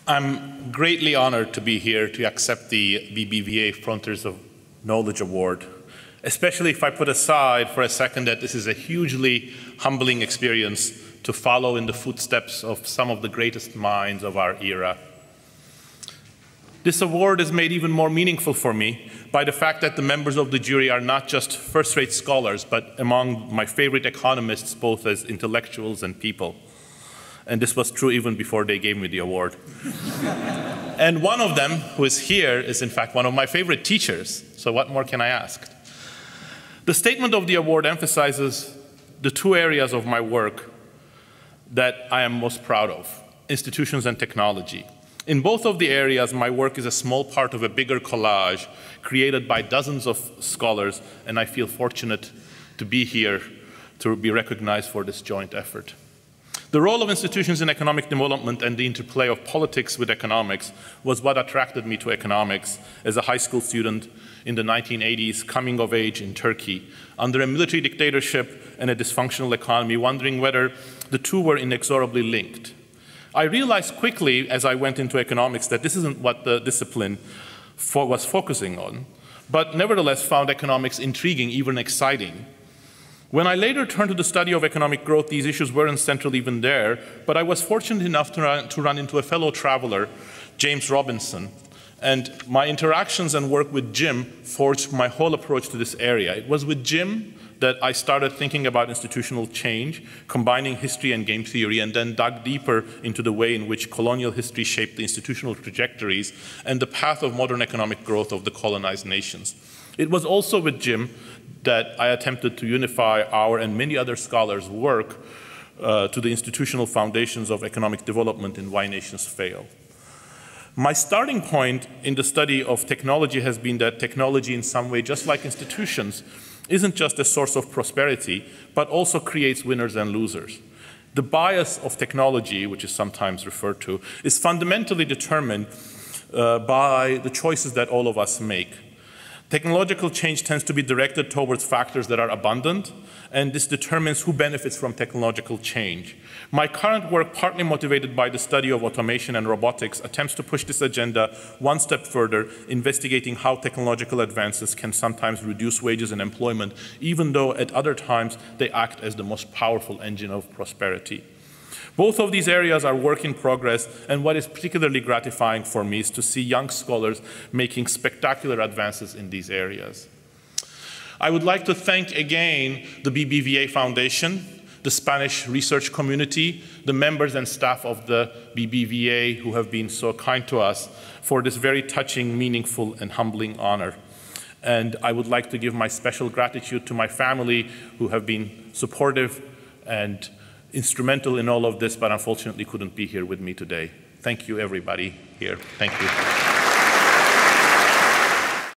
I'm greatly honored to be here to accept the BBVA Frontiers of Knowledge Award, especially if I put aside for a second that this is a hugely humbling experience to follow in the footsteps of some of the greatest minds of our era. This award is made even more meaningful for me by the fact that the members of the jury are not just first-rate scholars, but among my favorite economists, both as intellectuals and people. And this was true even before they gave me the award. And one of them, who is here, is in fact one of my favorite teachers. So what more can I ask? The statement of the award emphasizes the two areas of my work that I am most proud of: institutions and technology. In both of the areas, my work is a small part of a bigger collage created by dozens of scholars, and I feel fortunate to be here to be recognized for this joint effort. The role of institutions in economic development and the interplay of politics with economics was what attracted me to economics as a high school student in the 1980s, coming of age in Turkey, under a military dictatorship and a dysfunctional economy, wondering whether the two were inexorably linked. I realized quickly as I went into economics that this isn't what the discipline was focusing on, but nevertheless found economics intriguing, even exciting. When I later turned to the study of economic growth, these issues weren't central even there, but I was fortunate enough to run into a fellow traveler, James Robinson, and my interactions and work with Jim forged my whole approach to this area. It was with Jim that I started thinking about institutional change, combining history and game theory, and then dug deeper into the way in which colonial history shaped the institutional trajectories and the path of modern economic growth of the colonized nations. It was also with Jim that I attempted to unify our and many other scholars' work to the institutional foundations of economic development and why nations fail. My starting point in the study of technology has been that technology in some way, just like institutions, isn't just a source of prosperity, but also creates winners and losers. The bias of technology, which is sometimes referred to, is fundamentally determined by the choices that all of us make. Technological change tends to be directed towards factors that are abundant, and this determines who benefits from technological change. My current work, partly motivated by the study of automation and robotics, attempts to push this agenda one step further, investigating how technological advances can sometimes reduce wages and employment, even though at other times they act as the most powerful engine of prosperity. Both of these areas are work in progress, and what is particularly gratifying for me is to see young scholars making spectacular advances in these areas. I would like to thank again the BBVA Foundation, the Spanish research community, the members and staff of the BBVA who have been so kind to us for this very touching, meaningful, and humbling honor. And I would like to give my special gratitude to my family who have been supportive and instrumental in all of this, but unfortunately couldn't be here with me today. Thank you, everybody here. Thank you.